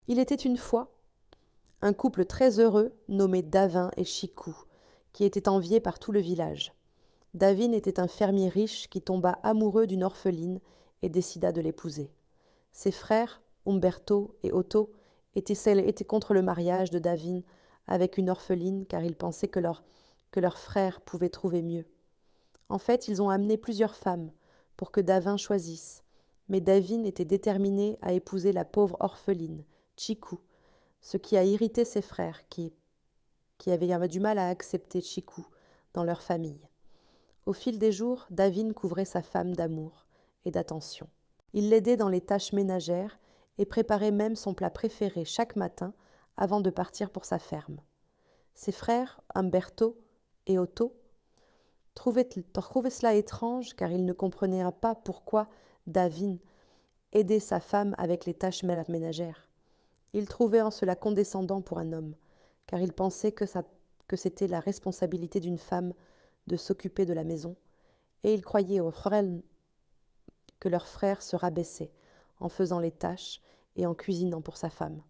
Il était une fois un couple très heureux nommé Davin et Chikou, qui était envié par tout le village. Davin était un fermier riche qui tomba amoureux d'une orpheline et décida de l'épouser. Ses frères, Umberto et Otto, étaient contre le mariage de Davin avec une orpheline car ils pensaient que leur frère pouvait trouver mieux. En fait, ils ont amené plusieurs femmes pour que Davin choisisse, mais Davin était déterminé à épouser la pauvre orpheline, Chikou, ce qui a irrité ses frères qui avaient du mal à accepter Chikou dans leur famille. Au fil des jours, Davin couvrait sa femme d'amour et d'attention. Il l'aidait dans les tâches ménagères et préparait même son plat préféré chaque matin avant de partir pour sa ferme. Ses frères, Umberto et Otto, trouvaient cela étrange car ils ne comprenaient pas pourquoi Davin aidait sa femme avec les tâches ménagères. Ils trouvaient en cela condescendant pour un homme, car ils pensaient que c'était la responsabilité d'une femme de s'occuper de la maison, et ils croyaient aux frères que leur frère se rabaissait en faisant les tâches et en cuisinant pour sa femme.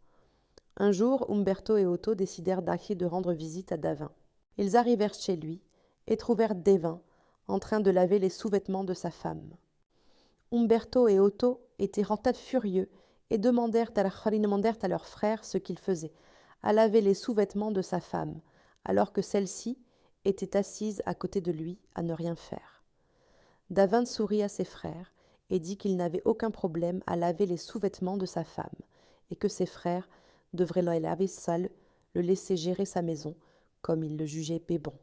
Un jour, Umberto et Otto décidèrent de rendre visite à Davin. Ils arrivèrent chez lui et trouvèrent Davin en train de laver les sous-vêtements de sa femme. Umberto et Otto étaient rentrés furieux et demandèrent à leur frère ce qu'il faisait, à laver les sous-vêtements de sa femme, alors que celle-ci était assise à côté de lui à ne rien faire. Davin sourit à ses frères et dit qu'il n'avait aucun problème à laver les sous-vêtements de sa femme et que ses frères devraient la laver seul, le laisser gérer sa maison comme il le jugeait bon.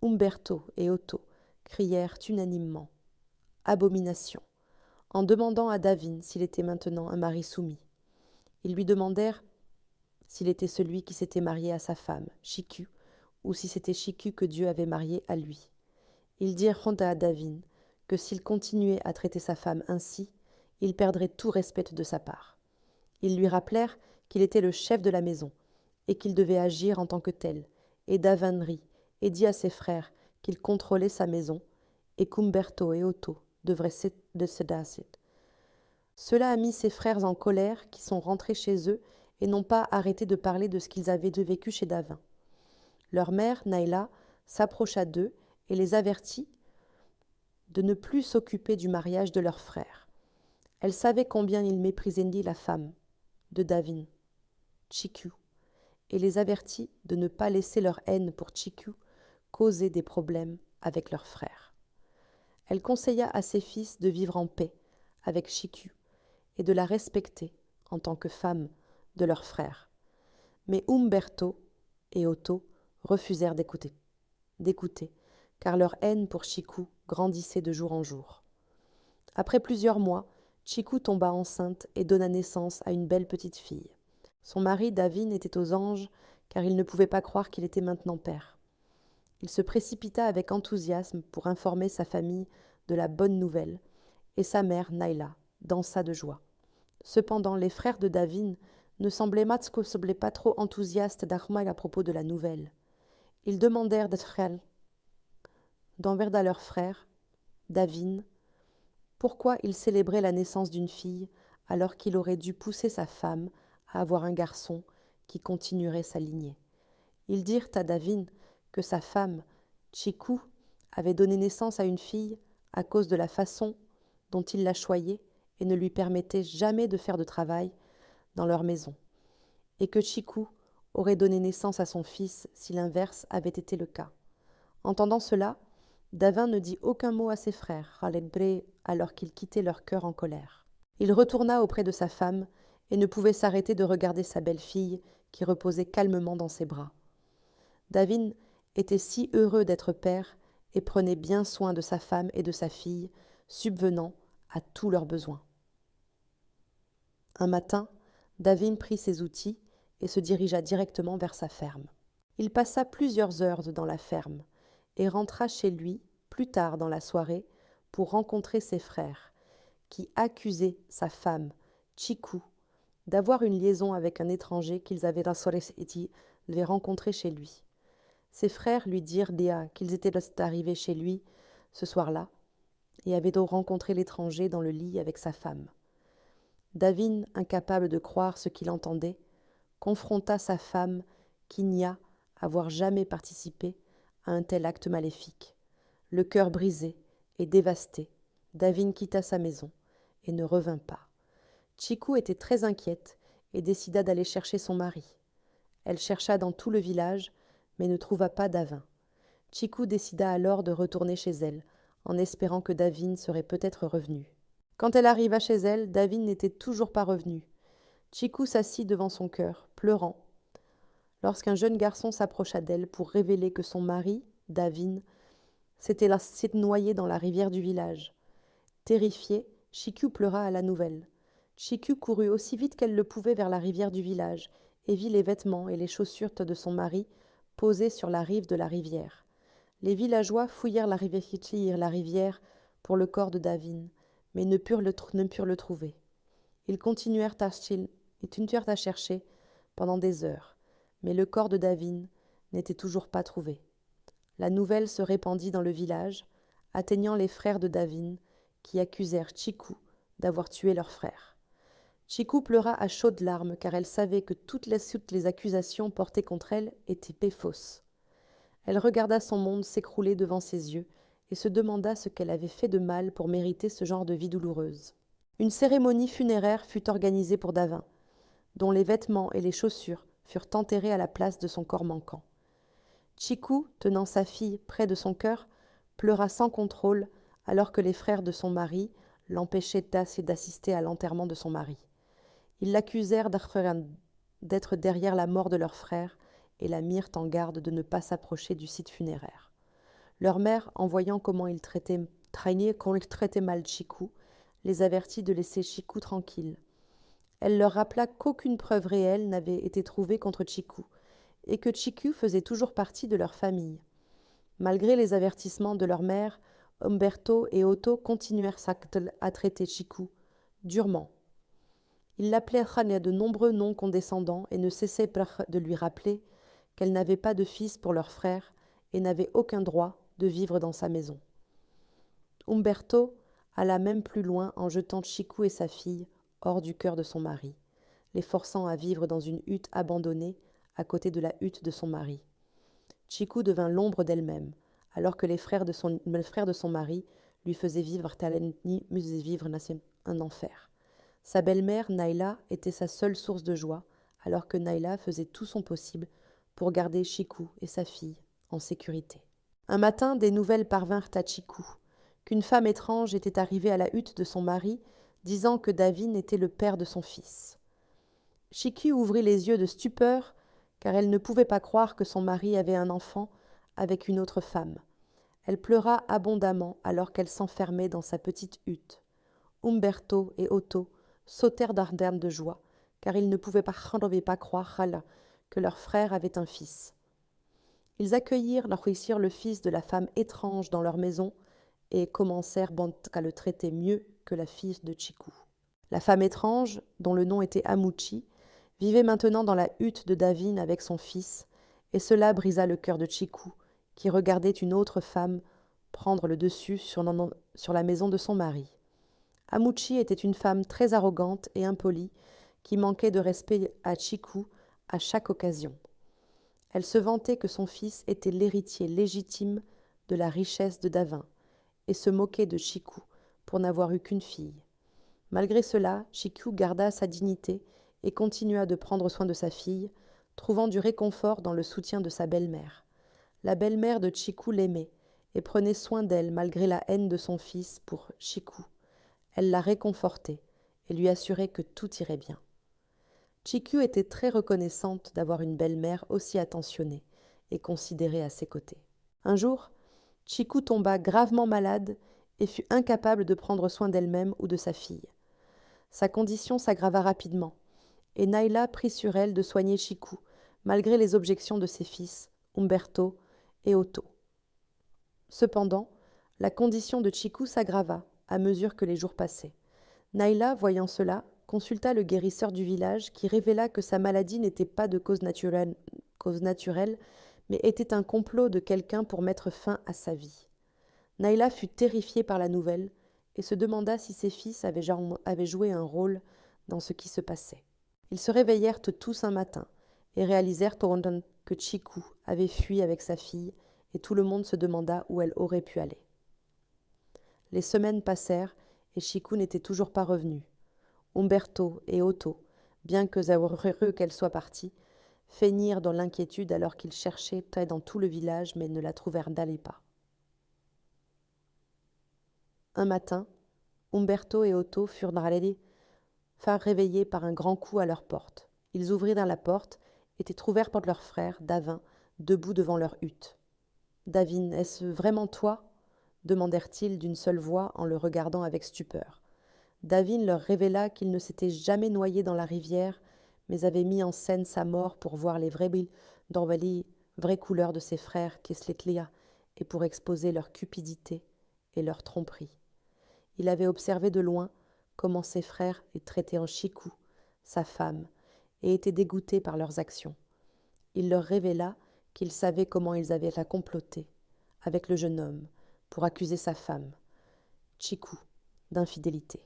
Umberto et Otto crièrent unanimement « Abomination !» en demandant à Davin s'il était maintenant un mari soumis. Ils lui demandèrent s'il était celui qui s'était marié à sa femme, Chiku, ou si c'était Chiku que Dieu avait marié à lui. Ils dirent à Davin que s'il continuait à traiter sa femme ainsi, il perdrait tout respect de sa part. Ils lui rappelèrent qu'il était le chef de la maison et qu'il devait agir en tant que tel, et Davin rit et dit à ses frères qu'il contrôlait sa maison et qu'Umberto et Otto devraient se décider. Cela a mis ses frères en colère qui sont rentrés chez eux et n'ont pas arrêté de parler de ce qu'ils avaient vécu chez Davin. Leur mère, Naila, s'approcha d'eux et les avertit de ne plus s'occuper du mariage de leur frère. Elle savait combien ils méprisaient la femme de Davin, Chiku, et les avertit de ne pas laisser leur haine pour Chiku causer des problèmes avec leur frère. Elle conseilla à ses fils de vivre en paix avec Chiku et de la respecter en tant que femme de leur frère. Mais Umberto et Otto refusèrent d'écouter, car leur haine pour Chiku grandissait de jour en jour. Après plusieurs mois, Chiku tomba enceinte et donna naissance à une belle petite fille. Son mari, Davin, était aux anges, car il ne pouvait pas croire qu'il était maintenant père. Il se précipita avec enthousiasme pour informer sa famille de la bonne nouvelle, et sa mère, Naila, dansa de joie. Cependant, les frères de Davin ne semblaient pas trop enthousiastes d'Ahmad à propos de la nouvelle. Ils demandèrent d'envers leur frère, Davin, pourquoi il célébrait la naissance d'une fille alors qu'il aurait dû pousser sa femme à avoir un garçon qui continuerait sa lignée. Ils dirent à Davin que sa femme, Chiku, avait donné naissance à une fille à cause de la façon dont il la choyait et ne lui permettait jamais de faire de travail dans leur maison, et que Chiku aurait donné naissance à son fils si l'inverse avait été le cas. Entendant cela, Davin ne dit aucun mot à ses frères, Khaled alors qu'il quittait leur cœur en colère. Il retourna auprès de sa femme et ne pouvait s'arrêter de regarder sa belle-fille qui reposait calmement dans ses bras. Davin était si heureux d'être père et prenait bien soin de sa femme et de sa fille, subvenant à tous leurs besoins. Un matin, Davin prit ses outils et se dirigea directement vers sa ferme. Il passa plusieurs heures dans la ferme et rentra chez lui plus tard dans la soirée pour rencontrer ses frères, qui accusaient sa femme, Chiku, d'avoir une liaison avec un étranger qu'ils avaient rencontré chez lui. Ses frères lui dirent qu'ils étaient arrivés chez lui ce soir-là et avaient donc rencontré l'étranger dans le lit avec sa femme. Davin, incapable de croire ce qu'il entendait, confronta sa femme qui nia avoir jamais participé à un tel acte maléfique. Le cœur brisé et dévasté, Davin quitta sa maison et ne revint pas. Chiku était très inquiète et décida d'aller chercher son mari. Elle chercha dans tout le village, mais ne trouva pas Davin. Chiku décida alors de retourner chez elle, en espérant que Davin serait peut-être revenu. Quand elle arriva chez elle, Davin n'était toujours pas revenu. Chiku s'assit devant son cœur, pleurant, lorsqu'un jeune garçon s'approcha d'elle pour révéler que son mari, Davin, s'était noyé dans la rivière du village. Terrifiée, Chiku pleura à la nouvelle. Chiku courut aussi vite qu'elle le pouvait vers la rivière du village et vit les vêtements et les chaussures de son mari posés sur la rive de la rivière. Les villageois fouillèrent la rivière pour le corps de Davin, mais ne purent le trouver. Ils continuèrent à chercher pendant des heures, mais le corps de Davin n'était toujours pas trouvé. La nouvelle se répandit dans le village, atteignant les frères de Davin, qui accusèrent Chiku d'avoir tué leur frère. Chiku pleura à chaudes larmes car elle savait que toutes les accusations portées contre elle étaient fausses. Elle regarda son monde s'écrouler devant ses yeux et se demanda ce qu'elle avait fait de mal pour mériter ce genre de vie douloureuse. Une cérémonie funéraire fut organisée pour Davin, dont les vêtements et les chaussures furent enterrés à la place de son corps manquant. Chiku, tenant sa fille près de son cœur, pleura sans contrôle alors que les frères de son mari l'empêchaient d'assister à l'enterrement de son mari. Ils l'accusèrent d'être derrière la mort de leur frère et la mirent en garde de ne pas s'approcher du site funéraire. Leur mère, en voyant comment ils traitaient mal Chiku, les avertit de laisser Chiku tranquille. Elle leur rappela qu'aucune preuve réelle n'avait été trouvée contre Chiku et que Chiku faisait toujours partie de leur famille. Malgré les avertissements de leur mère, Umberto et Otto continuèrent à traiter Chiku durement. Ils l'appelèrent de nombreux noms condescendants et ne cessaient de lui rappeler qu'elle n'avait pas de fils pour leur frère et n'avait aucun droit de vivre dans sa maison. Umberto alla même plus loin en jetant Chiku et sa fille hors du cœur de son mari, les forçant à vivre dans une hutte abandonnée à côté de la hutte de son mari. Chiku devint l'ombre d'elle-même, alors que les frères de son mari lui faisaient vivre un enfer. Sa belle-mère, Naila, était sa seule source de joie, alors que Naila faisait tout son possible pour garder Chiku et sa fille en sécurité. Un matin, des nouvelles parvinrent à Chiku, qu'une femme étrange était arrivée à la hutte de son mari, disant que Davin était le père de son fils. Chiku ouvrit les yeux de stupeur, car elle ne pouvait pas croire que son mari avait un enfant avec une autre femme. Elle pleura abondamment alors qu'elle s'enfermait dans sa petite hutte. Umberto et Otto sautèrent d'ardenne de joie, car ils ne pouvaient pas croire que leur frère avait un fils. Ils accueillirent le fils de la femme étrange dans leur maison et commencèrent à le traiter mieux que la fille de Chiku. La femme étrange, dont le nom était Amuchi, vivait maintenant dans la hutte de Davin avec son fils, et cela brisa le cœur de Chiku, qui regardait une autre femme prendre le dessus sur la maison de son mari. Amuchi était une femme très arrogante et impolie, qui manquait de respect à Chiku à chaque occasion. Elle se vantait que son fils était l'héritier légitime de la richesse de Davin, et se moquait de Chiku pour n'avoir eu qu'une fille. Malgré cela, Chiku garda sa dignité et continua de prendre soin de sa fille, trouvant du réconfort dans le soutien de sa belle-mère. La belle-mère de Chiku l'aimait et prenait soin d'elle malgré la haine de son fils pour Chiku. Elle la réconfortait et lui assurait que tout irait bien. Chiku était très reconnaissante d'avoir une belle-mère aussi attentionnée et considérée à ses côtés. Un jour, Chiku tomba gravement malade et fut incapable de prendre soin d'elle-même ou de sa fille. Sa condition s'aggrava rapidement, et Naila prit sur elle de soigner Chiku, malgré les objections de ses fils, Umberto et Otto. Cependant, la condition de Chiku s'aggrava à mesure que les jours passaient. Naila, voyant cela, consulta le guérisseur du village qui révéla que sa maladie n'était pas de cause naturelle, mais était un complot de quelqu'un pour mettre fin à sa vie. Naila fut terrifiée par la nouvelle et se demanda si ses fils avaient joué un rôle dans ce qui se passait. Ils se réveillèrent tous un matin et réalisèrent que Chiku avait fui avec sa fille et tout le monde se demanda où elle aurait pu aller. Les semaines passèrent et Chiku n'était toujours pas revenue. Umberto et Otto, bien que heureux qu'elle soit partie, feignirent dans l'inquiétude alors qu'ils cherchaient dans tout le village mais ne la trouvèrent d'aller pas. Un matin, Umberto et Otto furent réveillés par un grand coup à leur porte. Ils ouvrirent la porte et trouvèrent par leur frère, Davin, debout devant leur hutte. « Davin, est-ce vraiment toi ?» demandèrent-ils d'une seule voix en le regardant avec stupeur. Davin leur révéla qu'il ne s'était jamais noyé dans la rivière, mais avait mis en scène sa mort pour voir les vraies couleurs de ses frères Kisletlia et pour exposer leur cupidité et leur tromperie. Il avait observé de loin comment ses frères les traitaient en Chiku, sa femme, et était dégoûté par leurs actions. Il leur révéla qu'il savait comment ils avaient la comploté avec le jeune homme pour accuser sa femme, Chiku, d'infidélité.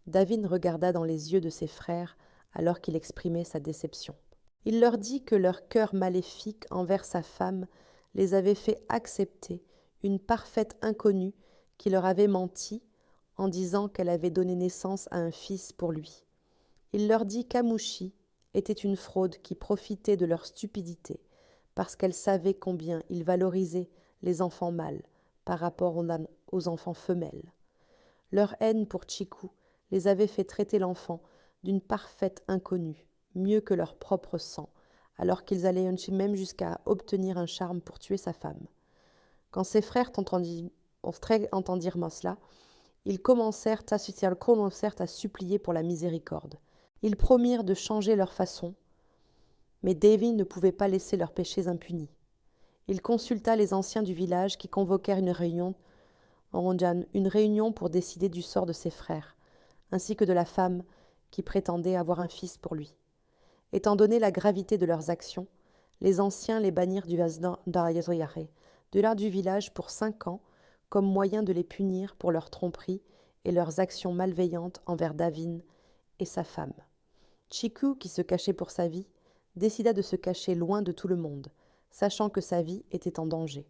Davin regarda dans les yeux de ses frères alors qu'il exprimait sa déception. Il leur dit que leur cœur maléfique envers sa femme les avait fait accepter une parfaite inconnue qui leur avait menti en disant qu'elle avait donné naissance à un fils pour lui. Il leur dit qu'Amouchi était une fraude qui profitait de leur stupidité parce qu'elle savait combien ils valorisaient les enfants mâles par rapport aux enfants femelles. Leur haine pour Chiku les avait fait traiter l'enfant d'une parfaite inconnue, mieux que leur propre sang, alors qu'ils allaient même jusqu'à obtenir un charme pour tuer sa femme. Quand ses frères entendirent cela, ils commencèrent à supplier pour la miséricorde. Ils promirent de changer leur façon, mais Davin ne pouvait pas laisser leurs péchés impunis. Il consulta les anciens du village qui convoquèrent une réunion pour décider du sort de ses frères, ainsi que de la femme qui prétendait avoir un fils pour lui. Étant donné la gravité de leurs actions, les anciens les bannirent de l'art du village pour 5 ans, comme moyen de les punir pour leurs tromperies et leurs actions malveillantes envers Davin et sa femme. Chiku, qui se cachait pour sa vie, décida de se cacher loin de tout le monde, sachant que sa vie était en danger.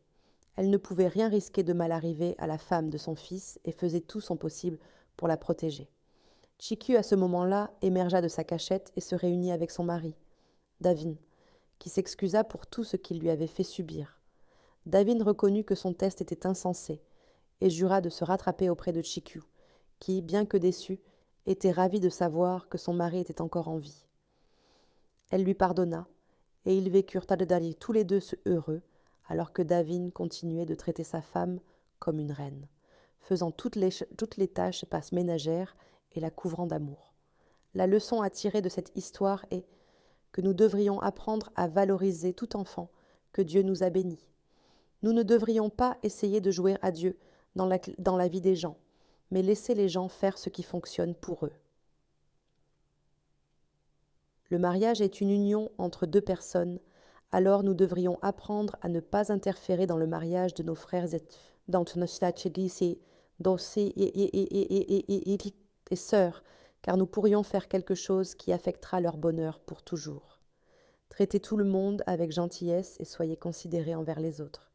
Elle ne pouvait rien risquer de mal arriver à la femme de son fils et faisait tout son possible pour la protéger. Chiku, à ce moment-là, émergea de sa cachette et se réunit avec son mari, Davin, qui s'excusa pour tout ce qu'il lui avait fait subir. Davin reconnut que son test était insensé et jura de se rattraper auprès de Chiku, qui, bien que déçue, était ravie de savoir que son mari était encore en vie. Elle lui pardonna, et ils vécurent tous les deux heureux, alors que Davin continuait de traiter sa femme comme une reine, faisant toutes les tâches ménagères et la couvrant d'amour. La leçon à tirer de cette histoire est que nous devrions apprendre à valoriser tout enfant que Dieu nous a béni. Nous ne devrions pas essayer de jouer à Dieu dans la vie des gens, mais laisser les gens faire ce qui fonctionne pour eux. Le mariage est une union entre 2 personnes, alors nous devrions apprendre à ne pas interférer dans le mariage de nos frères et sœurs, car nous pourrions faire quelque chose qui affectera leur bonheur pour toujours. Traitez tout le monde avec gentillesse et soyez considérés envers les autres.